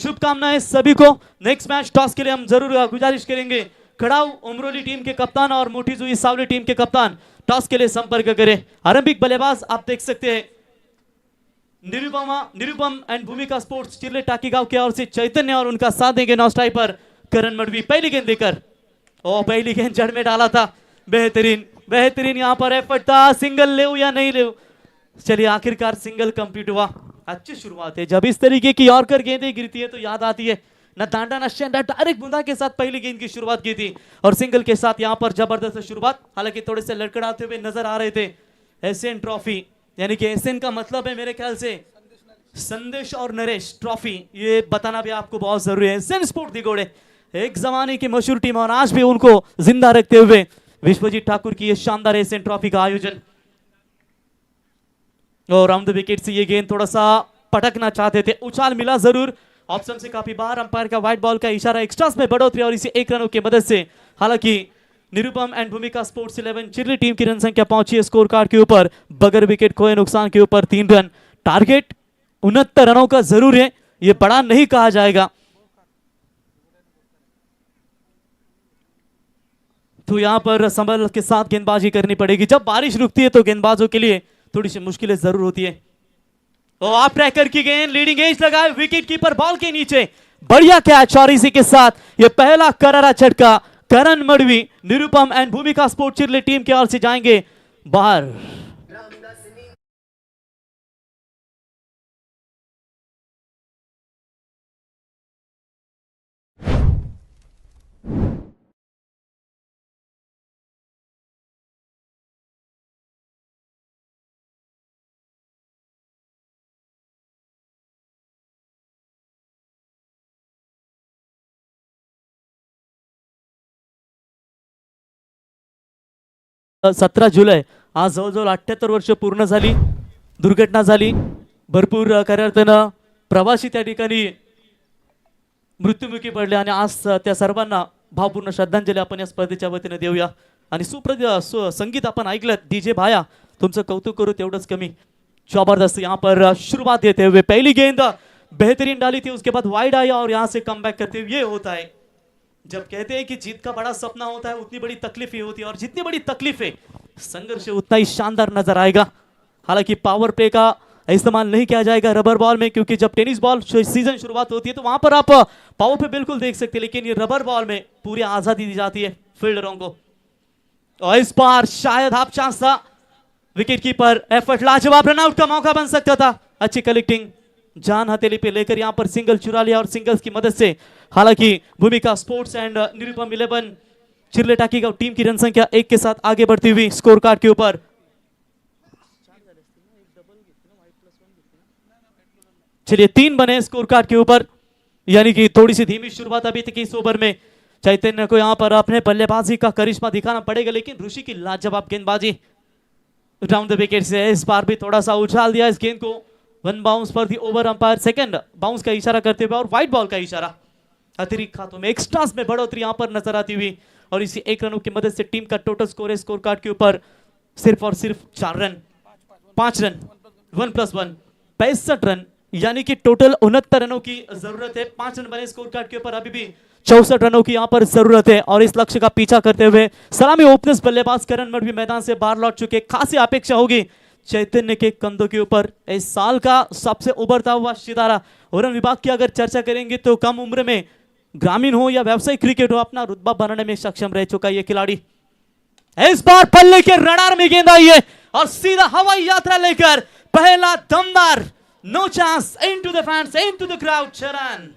शुभकामनाएं सभी को। नेक्स्ट मैच टॉस के लिए हम जरूर गुजारिश करेंगे खड़ाऊ उमरोली टीम के कप्तान और मोटीजुई सावली टीम के कप्तान टॉस के लिए संपर्क करें। आरंभिक बल्लेबाज आप देख सकते हैं निरुपम एंड भूमिका स्पोर्ट्स चिरले टाकी गांव की ओर से चैतन्य और उनका साथ देंगे नौ स्ट्राइक पर करण मडवी। पहली गेंद देकर पहली गेंद जड़ में डाला था। बेहतरीन बेहतरीन यहाँ पर एफर्ट था। सिंगल ले या नहीं ले, चलिए आखिरकार सिंगल कंप्लीट हुआ। अच्छी शुरुआत है। जब इस तरीके की यॉर्कर गेंदें गिरती है तो याद आती है न डांडा न शेंडा, डायरेक्ट बूंदा के साथ पहली गेंद की शुरुआत की थी और सिंगल के साथ यहाँ पर जबरदस्त शुरुआत। हालांकि थोड़े से लड़खड़ाते हुए नजर आ रहे थे। एसएन ट्रॉफी यानी कि एसएन का मतलब है मेरे ख्याल से संदेश और नरेश ट्रॉफी, ये बताना भी आपको बहुत जरूरी है। एसएन स्पोर्ट दिगोड़े एक जमाने की मशहूर टीम और आज भी उनको जिंदा रखते हुए विश्वजीत ठाकुर की ये शानदार एसएन ट्रॉफी का आयोजन। और राउंड द विकेट से ये गेंद थोड़ा सा पटकना चाहते थे, उछाल मिला जरूर। ऑप्शन से काफी बाहर, अंपायर का व्हाइट बॉल का इशारा, एक्स्ट्रास में बढ़ोतरी और इसे 1 रनों की मदद से। हालांकि निरुपम एंड भूमिका स्पोर्ट्स 11 चिरली टीम की रन संख्या पहुंची है स्कोर कार्ड के ऊपर बगैर विकेट खोए नुकसान के ऊपर 3 रन। टारगेट 69 रनों का जरूर है, ये बड़ा नहीं कहा जाएगा। तो यहां पर संभल के साथ गेंदबाजी करनी पड़ेगी। जब बारिश रुकती है तो गेंदबाजों के लिए थोड़ी सी मुश्किलें जरूर होती है। आप ट्रैकर की गेंद लीडिंग एज लगाए विकेट कीपर बॉल के नीचे, बढ़िया कैच और इसी के साथ ये पहला करारा झटका। करण मडवी निरुपम एंड भूमिका स्पोर्ट चिरले टीम की ओर से जाएंगे बाहर। सतरा जुलै आज जवळजवळ 78 वर्ष पूर्ण झाली। दुर्घटना झाली, भरपूर खऱ्या अर्थानं प्रवासी त्या ठिकाणी मृत्युमुखी पडले आणि आज त्या सर्वांना भावपूर्ण श्रद्धांजली आपण या स्पर्धेच्या वतीने देऊया। आणि संगीत आपण ऐकलं डीजे भाया, तुमचं कौतुक करू तेवढंच कमी। जबरदस्त यहाँ पर शुरुआत देते हुए पहली गेंद बेहतरीन डाली थी, उसके बाद वाइड आया और यहाँ से कमबैक करते हुए ये होता है। जब कहते हैं कि जीत का बड़ा सपना होता है उतनी बड़ी तकलीफ ही होती है और जितनी बड़ी तकलीफ है संघर्ष उतना ही शानदार नजर आएगा। हालांकि पावर प्ले का इस्तेमाल नहीं किया जाएगा रबर बॉल में, क्योंकि जब टेनिस बॉल सीजन शुरुआत होती है तो वहां पर आप पावर पे बिल्कुल देख सकते हैं, लेकिन ये रबर बॉल में पूरी आजादी दी जाती है फील्डरों को। और इस बार शायद हाफ चांस था, विकेट कीपर एफर्ट लाजवाब, रनआउट का मौका बन सकता था। अच्छी कलेक्टिंग जान हथेली पे लेकर यहां पर सिंगल चुरा लिया और सिंगल्स की मदद से। हालांकि भूमिका स्पोर्ट्स एंड निरुपम 11 चिरले टाकी का टीम की रन संख्या 1 के साथ आगे बढ़ती हुई स्कोर कार्ड के ऊपर। चलिए 3 बने स्कोर कार्ड के ऊपर, यानी कि थोड़ी सी धीमी शुरुआत अभी तक इस ओवर में। चैतन्य को यहां पर अपने बल्लेबाजी का करिश्मा दिखाना पड़ेगा, लेकिन ऋषि की लाजवाब गेंदबाजी राउंड द विकेट से। इस बार भी थोड़ा सा उछाल दिया इस गेंद को। 1 बाउंस पर the over, umpire second bounce का इशारा करते हुए और व्हाइट बॉल का इशारा। अतिरिक्त खातों में एक्स्ट्रास में बढ़ोतरी यहां पर नजर आती हुई और इसी 1 रनों की मदद से टीम का टोटल स्कोर है स्कोर कार्ड के ऊपर सिर्फ और सिर्फ 4 रन, 5 रन 1+1 65 रन, यानी कि टोटल 69 रनों की जरूरत है। 5 रन बने स्कोर कार्ड के ऊपर, अभी भी 64 रनों की यहां पर जरूरत है। और इस लक्ष्य का पीछा करते हुए सलामी ओपनर्स बल्लेबाज करण मडवी मैदान से बाहर लौट चुके। खासी अपेक्षा होगी चैतन्य के कंधों के ऊपर, इस साल का सबसे उभरता हुआ सितारा। वन विभाग की अगर चर्चा करेंगे तो कम उम्र में ग्रामीण हो या व्यावसायिक क्रिकेट हो अपना रुतबा बनाने में सक्षम रह चुका ये खिलाड़ी। इस बार पल्ले के रडार में गेंद आई है और सीधा हवाई यात्रा लेकर पहला दमदार no chance into the fans, into the crowd चरण।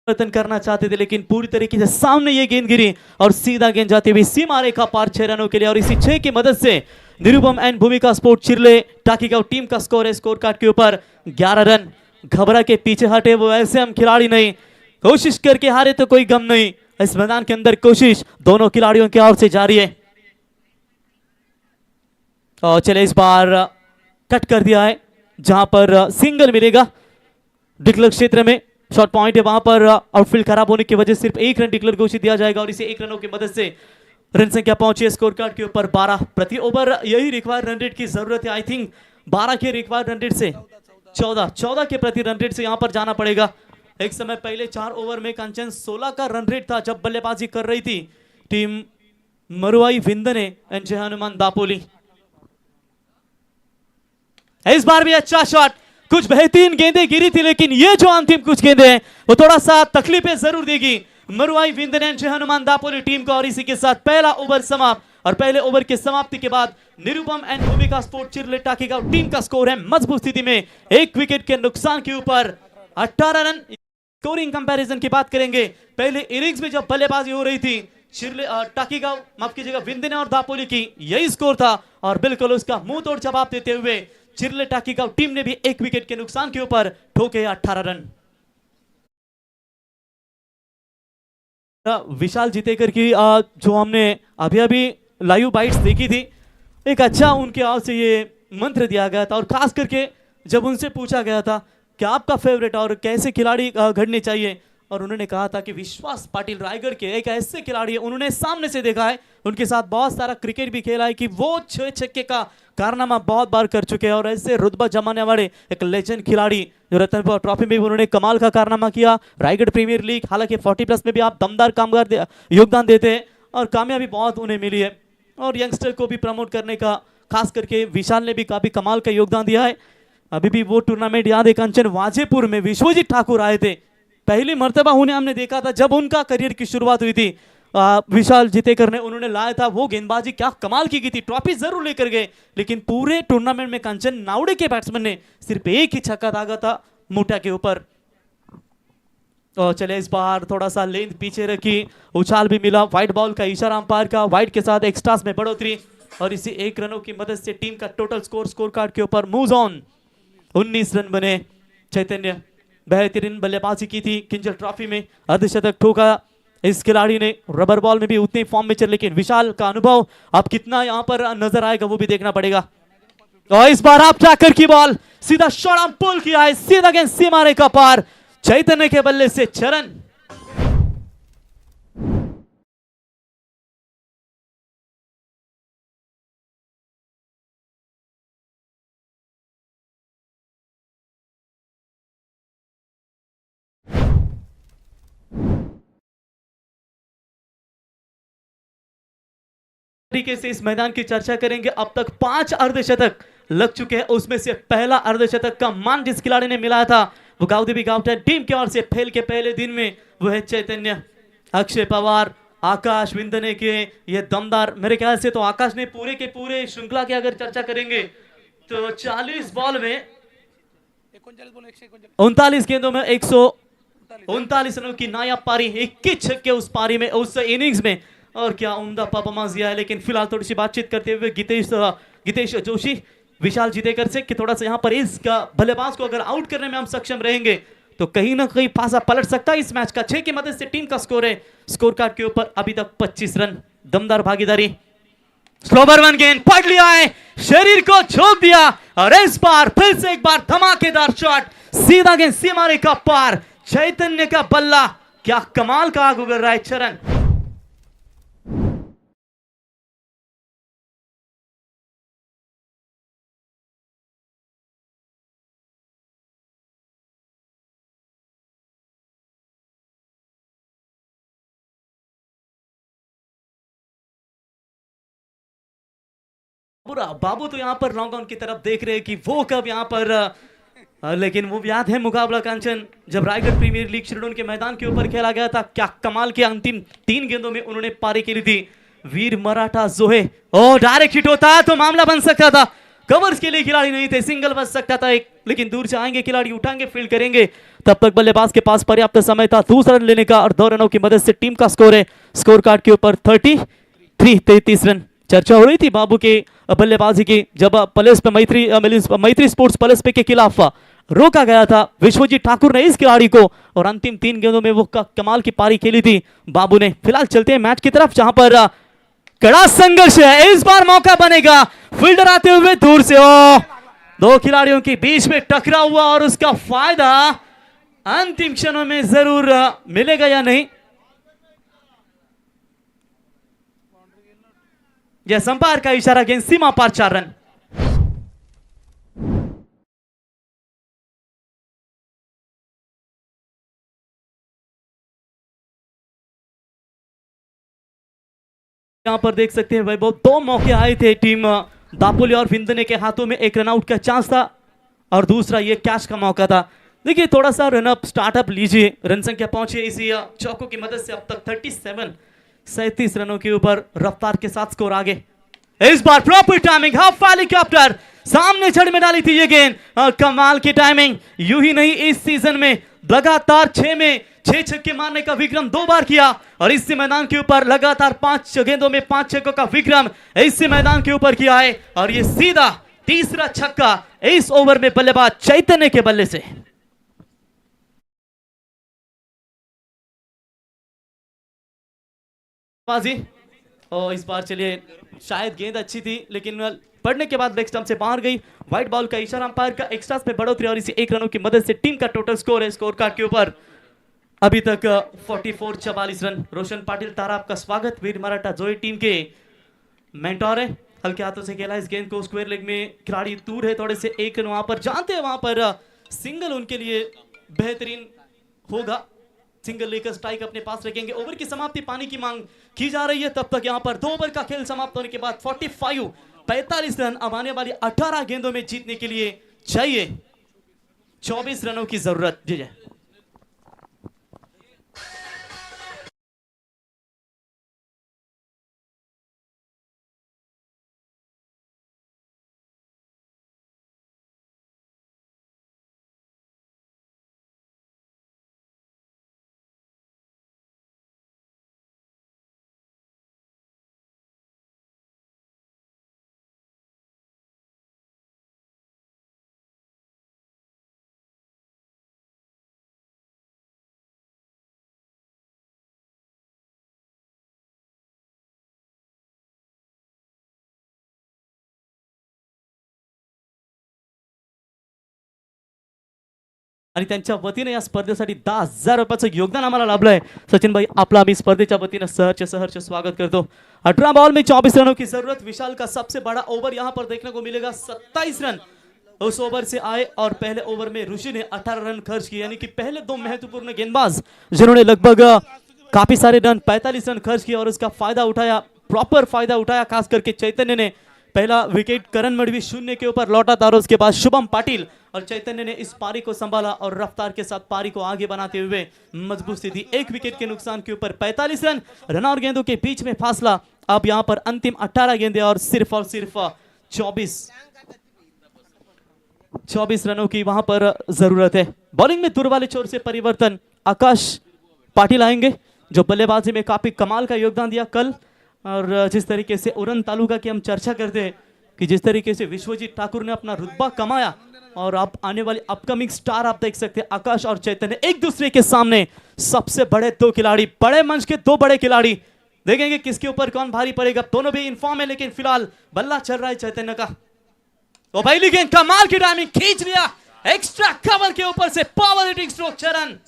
परिवर्तन करना चाहते थे, लेकिन पूरी तरीके से सामने ये गेंद गिरी और सीधा गेंद जाते हुए सीमा रेखा पार 6 रनों के लिए। और इसी 6 की मदद से निरुपम एंड भूमिका स्पोर्ट चिरले टाकी का टीम का स्कोर है स्कोर कार्ड के ऊपर 11 रन। घबरा के पीछे हटे वो ऐसे हम खिलाड़ी नहीं, कोशिश करके हारे तो कोई गम नहीं। इस मैदान के अंदर कोशिश दोनों खिलाड़ियों की ओर से जारी है। और चले इस बार कट कर दिया है, जहां पर सिंगल मिलेगा डिक्लेयर क्षेत्र में। शॉर्ट पॉइंट है, वहां पर आउटफील्ड खराब होने की वजह से सिर्फ 1 रन डिक्लेयर घोषित दिया जाएगा और इसे 1 रनों की मदद से रन संख्या पहुंची है स्कोर कार्ड के ऊपर 12 प्रति ओवर। यही रिक्वायर्ड रन रेट की जरूरत है। आई थिंक 12 के रिक्वायर्ड रन रेट से 14 के प्रति रन रेट से यहां पर जाना पड़ेगा। एक समय पहले 4 ओवर में कंचन 16 का रन रेट था जब बल्लेबाजी कर रही थी टीम मरुआई विंदने एंड जय हनुमान दापोली। इस बार भी अच्छा शॉट, कुछ बेहतरीन गेंदें गिरी थी, लेकिन ये जो अंतिम कुछ गेंदें हैं वो थोड़ा सा तकलीफें जरूर देगी मरुआई विंदने एंड जय हनुमान दापोली टीम को। और इसी के साथ पहला ओवर समाप्त और पहले ओवर की समाप्ति के बाद निरुपम एंड भूमिका स्पोर्ट चिरले टाकीगांव टीम का स्कोर है मजबूत स्थिति में 1 विकेट के नुकसान के ऊपर 18 रन। स्कोरिंग कंपैरिजन की बात करेंगे, पहले इनिंग्स में जब बल्लेबाजी हो रही थी चिरले टाकीगांव माफ कीजिएगा विंदने और दापोली की, यही स्कोर था और बिल्कुल उसका मुंह तोड़ जवाब देते हुए चिरले टाकीगांव टीम ने भी 1 विकेट के नुकसान के ऊपर ठोके 18 रन। विशाल जितेकर की जो हमने अभी अभी लाइव बाइट्स देखी थी, एक अच्छा उनके ओर से ये मंत्र दिया गया था और खास करके जब उनसे पूछा गया था कि आपका फेवरेट और कैसे खिलाड़ी घड़ने चाहिए, और उन्होंने कहा था कि विश्वास पाटिल रायगढ़ के एक ऐसे खिलाड़ी है, उन्होंने सामने से देखा है, उनके साथ बहुत सारा क्रिकेट भी खेला है कि वो 6 छक्के का कारनामा बहुत बार कर चुके हैं और ऐसे रुतबा जमाने वाले एक लेजेंड खिलाड़ी जो रतन ट्रॉफी में भी उन्होंने कमाल का कारनामा किया। रायगढ़ प्रीमियर लीग, हालांकि 40+ में भी आप दमदार कामगार योगदान देते हैं और कामयाबी बहुत उन्हें मिली है और यंगस्टर को भी प्रमोट करने का खास करके विशाल ने भी काफी कमाल का योगदान दिया है। अभी भी वो टूर्नामेंट याद है, कंचन वाजेपुर में विश्वजीत ठाकुर आए थे, पहली मर्तबा उन्हें हमने देखा था जब उनका करियर की शुरुआत हुई थी। विशाल जितेकर ने उन्होंने लाया था, वो गेंदबाजी क्या कमाल की थी, ट्रॉफी जरूर लेकर गए, लेकिन पूरे टूर्नामेंट में कंचन नावड़े के बैट्समैन ने सिर्फ एक ही छक्का दागा था मोटा के ऊपर। और चले इस बार थोड़ा सा लेंथ पीछे रखी, उछाल भी मिला, व्हाइट बॉल का इशारा अंपायर का, व्हाइट के साथ एक्स्ट्रास में बढ़ोतरी और इसी 1 रनों की मदद से टीम का टोटल स्कोर कार्ड के ऊपर मूव ऑन। 19 रन बने। चैतन्य बेहतरीन बल्लेबाजी की थी किंजल ट्रॉफी में, अर्धशतक ठोका इस खिलाड़ी ने, रबर बॉल में भी उतने फॉर्म में चल, लेकिन विशाल का अनुभव अब कितना यहां पर नजर आएगा वो भी देखना पड़ेगा। और इस बार आप ट्रैकर की बॉल सीधा शॉर्ट पुल किया है, सीधा गेंद सीमा रेखा पार, चैतन्य के बल्ले से चरण। तरीके से इस मैदान की चर्चा करेंगे। अब तक 5 अर्धशतक लग चुके हैं, उसमें से पहला अर्धशतक का मान जिस खिलाड़ी ने मिलाया था वो गांवदेवी गांवटन टीम की ओर से फेल के पहले दिन में वो है चैतन्य। अक्षय पवार, आकाश विंदने के ये दमदार, मेरे ख्याल से तो आकाश ने पूरे के पूरे श्रृंखला की अगर चर्चा करेंगे तो 40 बॉल में 39 गेंदों में 139 रनों की नायाब पारी, 21 छक्के उस पारी में, उस इनिंग्स में, और क्या उम्दा परफॉर्मेंस दिया है। लेकिन फिलहाल थोड़ी सी बातचीत करते हुए गीतेश जोशी विशाल जितेकर से कि थोड़ा सा यहाँ पर इस बल्लेबाज को अगर आउट करने में हम सक्षम रहेंगे तो कहीं ना कहीं पासा पलट सकता है इस मैच का। 6 की मदद से टीम का स्कोर है स्कोर कार्ड के ऊपर अभी तक 25 रन, दमदार भागीदारी। स्लोवर वन गेंद पढ़ लिया है, शरीर को झोंक दिया और इस बार फिर से एक बार धमाकेदार शॉट, सीधा गेंद सीमा रेखा पार, चैतन्य का बल्ला, क्या कमाल का आग उगल रहा है चरण। बाबू तो यहाँ पर लॉन्ग ऑन की तरफ देख रहे हैं कि वो कब यहाँ पर लेकिन वो याद है मुकाबला कंचन जब रायगढ़ प्रीमियर लीग शिरडोन के मैदान के ऊपर खेला गया था, क्या कमाल के अंतिम 3 गेंदों में उन्होंने पारी खेली थी। वीर मराठा जोहे, ओ डायरेक्ट हिट होता है तो मामला बन सकता था, कवर्स के लिए खिलाड़ी नहीं थे, सिंगल बच सकता था एक, लेकिन दूर से आएंगे खिलाड़ी, उठाएंगे, फील्ड करेंगे, तब तक बल्लेबाज के पास पर्याप्त समय था दूसरा रन लेने का और 2 रनों की मदद से टीम का स्कोर है स्कोर कार्ड के ऊपर 33 रन। चर्चा हो रही थी बाबू के बल्लेबाजी की जब प्लस पे मैत्री स्पोर्ट्स प्लस पे के खिलाफ रोका गया था विश्वजीत ठाकुर ने इस खिलाड़ी को, और अंतिम 3 गेंदों में वो कमाल की पारी खेली थी बाबू ने। फिलहाल चलते हैं मैच की तरफ जहां पर कड़ा संघर्ष है, इस बार मौका बनेगा, फील्डर आते हुए दूर से, ओ दो खिलाड़ियों के बीच में टकराव हुआ और उसका फायदा अंतिम क्षणों में जरूर मिलेगा या नहीं, यह अंपायर का इशारा, गेंद सीमा पार 4 रन। यहां पर देख सकते हैं वैभव, 2 मौके आए थे टीम दापोली और विंदने के हाथों में। एक रनआउट का चांस था और दूसरा ये कैच का मौका था। देखिए थोड़ा सा रनअप स्टार्टअप लीजिए, रन संख्या पहुंची है इसी चौकों की मदद से अब तक 37 रनों के ऊपर रफ्तार के साथ स्कोर आगे। इस बार प्रॉपर टाइमिंग, हाफ हेलीकॉप्टर सामने जड़ में डाली थी ये गेंद, कमाल की टाइमिंग। यूं ही नहीं, इस सीजन में लगातार 6 में 6 छक्के मारने का विक्रम 2 बार किया और इसी मैदान के ऊपर लगातार 5 गेंदों में 5 छक्कों का विक्रम इसी मैदान के ऊपर किया है और ये सीधा तीसरा छक्का इस ओवर में बल्लेबाज चैतन्य के बल्ले से। बाजी और इस बार चलिए, शायद गेंद अच्छी थी लेकिन पड़ने के बाद लेग स्टंप से बाहर गई। व्हाइट बॉल का इशारा, अंपायर का एक्स्ट्रास में बढ़ोतरी और इसी 1 रनों की मदद से टीम का टोटल स्कोर है स्कोर कार्ड के ऊपर अभी तक 44 रन। रोशन पाटिल तारा, आपका स्वागत। वीर मराठा जोई टीम के मेंटोर है, हल्के हाथों से खेला इस गेंद को, स्क्वायर लेग में खिलाड़ी दूर है थोड़े से, 1 रन वहां पर जानते हैं, वहां पर सिंगल उनके लिए बेहतरीन होगा। सिंगल लेकर स्ट्राइक अपने पास रखेंगे। ओवर की समाप्ति, पानी की मांग की जा रही है। तब तक यहां पर 2 ओवर का खेल समाप्त होने के बाद 45 रन अब आने वाली 18 गेंदों में जीतने के लिए चाहिए। 24 रनों की जरूरत। जी जय। आणि त्यांच्या वतीने या स्पर्धेसाठी 10,000 रुपयाचं योगदान आम्हाला लाभलंय। सचिन भाई, आपला आम्ही स्पर्धेच्या वतीने सहर्ष स्वागत करतो। 18 बॉल में 24 रनों की जरूरत। विशाल का सबसे बड़ा ओवर यहां पर देखने को मिलेगा, 27 रन उस ओवर से आए और पहले ओवर में ऋषि ने 18 रन खर्च किए, यानी कि पहले 2 महत्वपूर्ण गेंदबाज जिन्होंने लगभग काफी सारे रन 45 रन खर्च किए और उसका फायदा उठाया, प्रॉपर फायदा उठाया। खास करके चैतन्य ने पहला विकेट करण मडवी 0 के ऊपर लौटा था और उसके बाद शुभम पाटिल और चैतन्य ने इस पारी को संभाला और रफ्तार के साथ पारी को आगे बनाते हुए मजबूत स्थिति। 1 विकेट के नुकसान के ऊपर 45 रन और गेंदों के बीच में फासला। अब यहां पर अंतिम 18 गेंदें और सिर्फ 24 रनों की वहां पर जरूरत है। बॉलिंग में दूर वाले छोर से परिवर्तन, आकाश पाटिल आएंगे जो बल्लेबाजी में काफी कमाल का योगदान दिया कल। और जिस तरीके से उरन तालुका की हम चर्चा करते हैं कि जिस तरीके से विश्वजीत ठाकुर ने अपना रुतबा कमाया और अब आने वाली अपकमिंग स्टार आप देख सकते हैं आकाश और चैतन्य एक दूसरे के सामने सबसे बड़े 2 खिलाड़ी, बड़े मंच के 2 बड़े खिलाड़ी। देखेंगे किसके ऊपर कौन भारी पड़ेगा। दोनों भी इनफॉर्म है लेकिन फिलहाल बल्ला चल रहा है चैतन्य का। तो पहली गेंद, कमाल की टाइमिंग, खींच लिया एक्स्ट्रा कवर के ऊपर से, पावर हिटिंग स्ट्रोक चरण।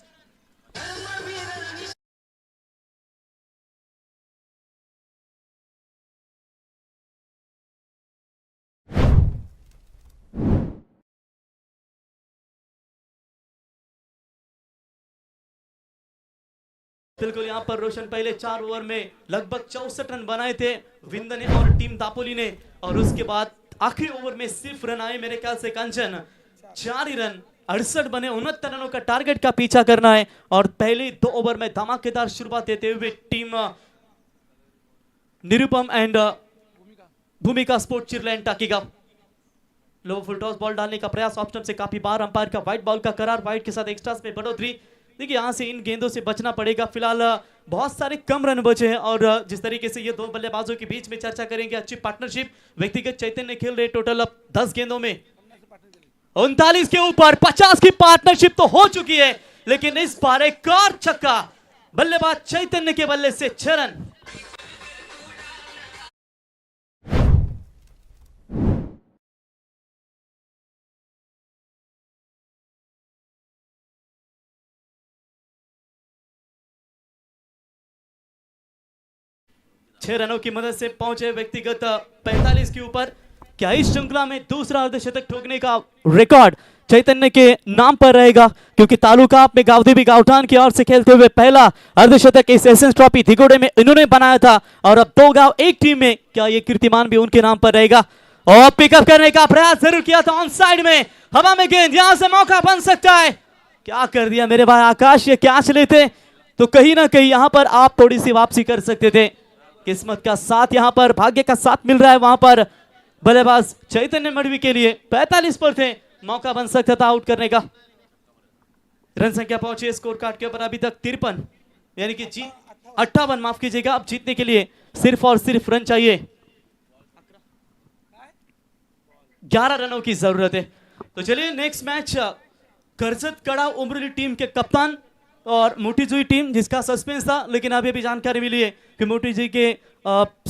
बिल्कुल, यहां पर रोशन पहले 4 ओवर में लगभग 64 रन बनाए थे विंदने और टीम दापोली ने और उसके बाद आखिरी ओवर में सिर्फ रन आए मेरे ख्याल से कंचन 4 ही रन, 68 बने। 69 रनों का टारगेट का पीछा करना है और पहले 2 ओवर में धमाकेदार शुरुआत देते हुए टीम निरुपम एंड भूमिका स्पोर्ट चिरलैंड टाकीगांव लो फुल टॉस बॉल डालने का प्रयास ऑप्शन से काफी बार, अंपायर का व्हाइट बॉल का करार, व्हाइट के साथ एक्स्ट्रास में बढ़ोतरी। देखिए यहां से इन गेंदों से बचना पड़ेगा। फिलहाल बहुत सारे कम रन बचे हैं और जिस तरीके से ये 2 बल्लेबाजों के बीच में चर्चा करेंगे, अच्छी पार्टनरशिप। व्यक्तिगत चैतन्य खेल रहे टोटल अब 10 गेंदों में 39 के ऊपर 50 की पार्टनरशिप तो हो चुकी है लेकिन इस बार एक और छक्का बल्लेबाज चैतन्य के बल्ले से 6 रन। 6 रनों की मदद से पहुंचे व्यक्तिगत 45 के ऊपर। क्या इस श्रृंखला में दूसरा अर्धशतक ठोकने का रिकॉर्ड चैतन्य के नाम पर रहेगा, क्योंकि तालुका में गावदेवी गावठान की ओर से खेलते हुए पहला अर्धशतक इस एसेंस ट्रॉफी धिगोड़े में इन्होंने बनाया था, और अब 2 गांव एक टीम में, क्या ये कीर्तिमान भी उनके नाम पर रहेगा? और पिकअप करने का प्रयास जरूर किया था ऑन साइड में, हवा में गेंद, यहां से मौका बन सकता है। क्या कर दिया मेरे भाई आकाश, ये कैच लेते तो कहीं ना कहीं यहां पर आप थोड़ी सी वापसी कर सकते थे। किस्मत का साथ, यहां पर भाग्य का साथ मिल रहा है वहां पर बल्लेबाज चैतन्य मडवी के लिए। 45 पर थे, मौका बन सकता था आउट करने का। रन संख्या पहुंची स्कोर कार्ड के ऊपर अभी तक 53, यानी कि 58, माफ कीजिएगा। अब जीतने के लिए सिर्फ और सिर्फ रन चाहिए, 11 रनों की जरूरत है। तो चलिए नेक्स्ट मैच करजत कड़ा उमरली टीम के कप्तान और मोटीजुई टीम, जिसका सस्पेंस था, लेकिन अभी अभी जानकारी मिली है कि मोटीजुई के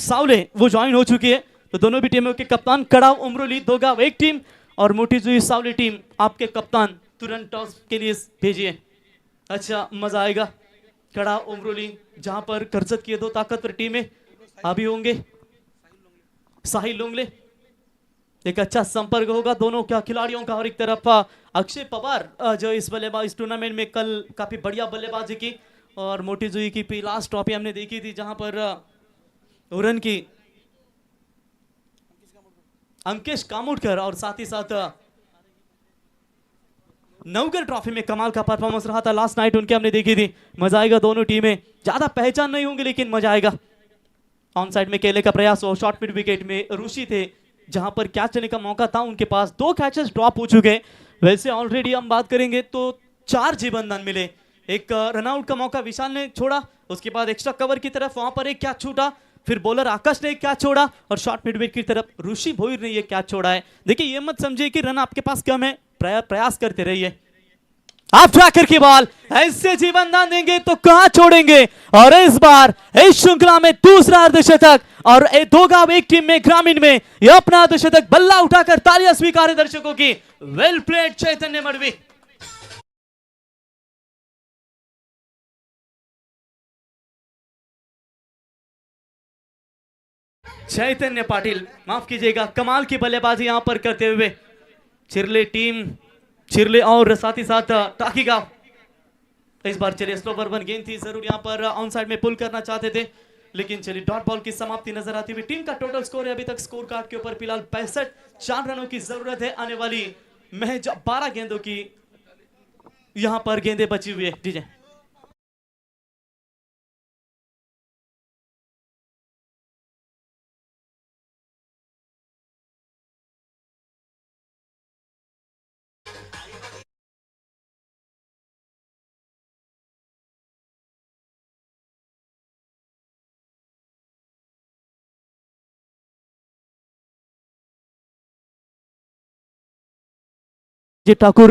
सावले वो ज्वाइन हो चुकी है। तो दोनों भी टीमों के कप्तान कड़ा उमरली 2 गांव एक टीम और मोटीजुई सावली टीम, आपके कप्तान तुरंत टॉस के लिए भेजिए। अच्छा मजा आएगा। कड़ा उमरली जहां पर करजत की 2 ताकतवर टीमें अभी होंगे, साहिल लोंगले, एक अच्छा संपर्क होगा दोनों क्या खिलाड़ियों का। और एक तरफ अक्षय पवार जो इस टूर्नामेंट में कल काफी बढ़िया बल्लेबाजी की, और मोटीजुई की लास्ट ट्रॉफी हमने देखी थी जहां पर उरन की अंकेश कामुटकर और साथ ही साथ नवगर ट्रॉफी में कमाल का परफॉर्मेंस रहा था लास्ट नाइट उनके, हमने देखी थी। मजा आएगा, दोनों टीमें ज्यादा पहचान नहीं होंगी लेकिन मजा आएगा। ऑन साइड में केले का प्रयास और शॉर्ट मिड विकेट में ऋषि थे, जहां पर कैच लेने का मौका था उनके पास। 2 कैचेस ड्रॉप हो चुके। वैसे ऑलरेडी हम बात करेंगे तो 4 जीवन दान मिले। एक रनआउट का मौका विशाल ने छोड़ा, उसके बाद एक्स्ट्रा कवर की तरफ वहां पर एक कैच छूटा, फिर बॉलर आकाश ने एक कैच छोड़ा, और शॉर्ट मिड विकेट की तरफ ऋषि भोईर ने एक कैच छोड़ा है। देखिए ये मत समझिए कि रन आपके पास कम है, प्रयास करते रहिए। आप ट्रैकर की बॉल, ऐसे जीवन दान देंगे तो कहां छोड़ेंगे। और इस बार इस श्रृंखला में दूसरा अर्धशतक, और 2 गांव एक टीम में ग्रामीण में यह अपना अर्धशतक, बल्ला उठाकर तालियां स्वीकार है दर्शकों की। वेल प्लेड चैतन्य मडवी। चैतन्य पाटिल, माफ कीजिएगा, कमाल की बल्लेबाजी यहां पर करते हुए चिरले टीम, चिरले और साथ ही साथ टाकी गांव। इस बार चलिए स्लो ओवर 1 गेंद थी, जरूर यहां पर ऑन साइड में पुल करना चाहते थे, लेकिन चलिए डॉट बॉल की समाप्ति नजर आती हुई। टीम का टोटल स्कोर है अभी तक स्कोर कार्ड के ऊपर फिलहाल 65, 4 रनों की जरूरत है। आने वाली महज 12 गेंदों की यहां पर गेंदें बची हुई है। डीजे जी ठाकुर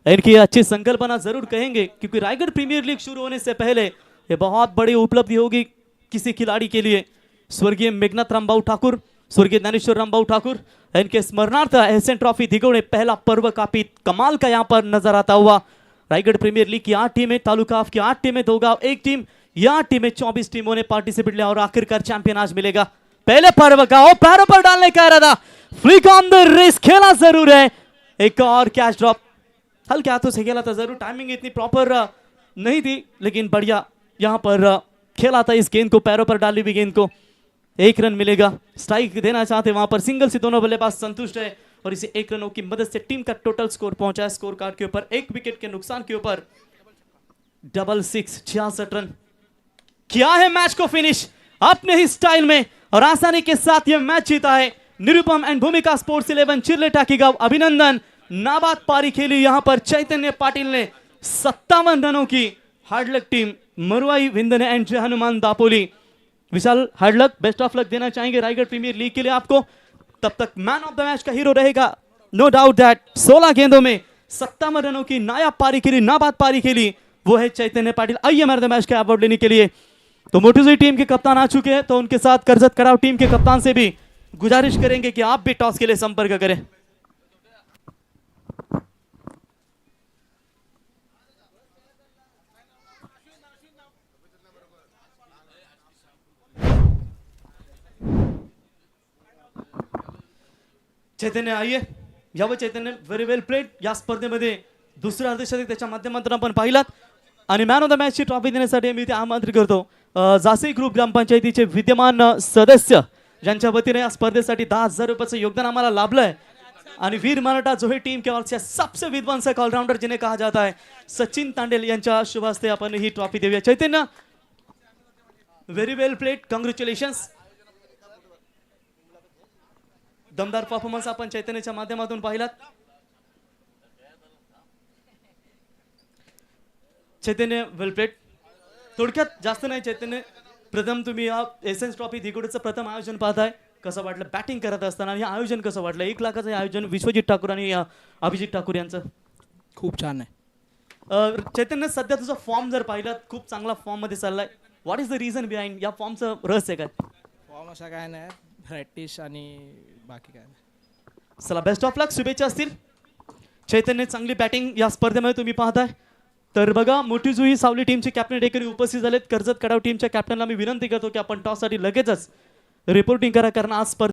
इनकी अच्छी संकल्पना जरूर कहेंगे, क्योंकि रायगढ़ प्रीमियर लीग शुरू होने से पहले ये बहुत बड़ी उपलब्धि होगी किसी खिलाड़ी के लिए। स्वर्गीय मेघनाथ रामबाबू ठाकुर, स्वर्गीय ज्ञानेश्वर रामबाबू ठाकुर, इनके स्मरणार्थ एशियन ट्रॉफी धिगोड़े पहला पर्व काफी कमाल का यहाँ पर नजर आता हुआ। रायगढ़ प्रीमियर लीग की 8 टीमें, तालुका की 8 टीमें, 2 गांव एक टीम, ये 8 टीमें 24 टीमों ने पार्टिसिपेट लिया, और आखिरकार चैंपियन आज मिलेगा। पहले पर्व का वो पैरों पर डालने का इरादा, फ्लिक ऑन द रेस खेला जरूर है। एक और कैच ड्रॉप, हल्के हाथों से खेला था जरूर, टाइमिंग इतनी प्रॉपर नहीं थी, लेकिन बढ़िया यहां पर खेला था इस गेंद को, पैरों पर डाली हुई गेंद को। 1 रन मिलेगा, स्ट्राइक देना चाहते वहां पर, सिंगल से दोनों बल्लेबाज संतुष्ट है, और इसे 1 रनों की मदद से टीम का टोटल स्कोर पहुंचा है स्कोर कार्ड के ऊपर 1 विकेट के नुकसान के ऊपर 66, 66 रन। किया है मैच को फिनिश अपने ही स्टाइल में, और आसानी के साथ यह मैच जीता है निरुपम एंड भूमिका स्पोर्ट्स 11 चिरले टाकीगांव। अभिनंदन। नाबाद पारी खेली यहां पर चैतन्य पाटिल ने, 57 रनों की। हार्डलक टीम मरुआई विंदने एंड जय हनुमान दापोली। विशाल हार्डलक, बेस्ट ऑफ लक देना चाहेंगे रायगढ़ प्रीमियर लीग के लिए आपको। तब तक मैन ऑफ द मैच का हीरो रहेगा, नो डाउट दैट। 16 गेंदों में 57 रनों की नायाब पारी खेली, नाबाद पारी खेली, वो है चैतन्य पाटिल। आइए मैन ऑफ द मैच का अवार्ड लेने के लिए तो मोटीजुई टीम के कप्तान आ चुके हैं, तो उनके साथ करजत कड़ाव टीम के कप्तान से भी गुजारिश करेंगे कि आप भी टॉस के लिए संपर्क करें। चैतन्य आइए यावं चैतन्य व्हेरी वेल प्लेड. या स्पर्धेमध्ये दुसरं अर्धशतक त्याच्या माध्यमातून आपण पाहिलात आणि मॅन ऑफ द मॅचची ट्रॉफी देण्यासाठी मी ते आमंत्रित करतो जासी ग्रुप ग्रामपंचायतीचे विद्यमान सदस्य ज्यांच्या वतीने या स्पर्धेसाठी 10,000 रुपयाचं योगदान आम्हाला लाभलंय आणि वीर मराठा जोहे टीम के और से सबसे विध्वंसक ऑलराउंडर जिन्हें कहा जाता है सचिन तांडेल यांच्या शुभ हस्ते आपण ही ट्रॉफी देऊया. चैतन्य व्हेरी वेल प्लेड. कॉंग्रॅच्युलेशन्स. दमदार परफॉर्मन्स आपण चैतन्याच्या माध्यमातून पाहिलात. चैतन्य वेल प्लेड. थोडक्यात जास्त नाही चैतन्य, प्रथम तुम्ही या एसएन्स ट्रॉफी दिगोडचं प्रथम आयोजन पाहताय, कसं वाटलं बॅटिंग करत असताना आणि हे आयोजन कसं वाटलं? 1 लाखाचं हे आयोजन विश्वजित ठाकूर आणि अभिजित ठाकूर यांचं खूप छान आहे. चैतन्य सध्या तुझा फॉर्म जर पाहिलात खूप चांगला फॉर्म मध्ये चाललाय. What is the reason behind या फॉर्मचं रहस्य काय? फॉर्म असा काय नाही, प्रॅक्टिस आणि बाकी काय नाही. चला बेस्ट ऑफ लक, शुभेच्छा असतील. चैतन्य चांगली बॅटिंग या स्पर्धेमध्ये तुम्ही पाहताय. तर बघा मोठी जुई सावली टीमचे कॅप्टन डेकरी उपस्थित झालेत. कर्जत कडाव टीमच्या कॅप्टनला मी विनंती करतो की आपण टॉससाठी लगेचच रिपोर्टिंग करा, कारण आज स्पर्धा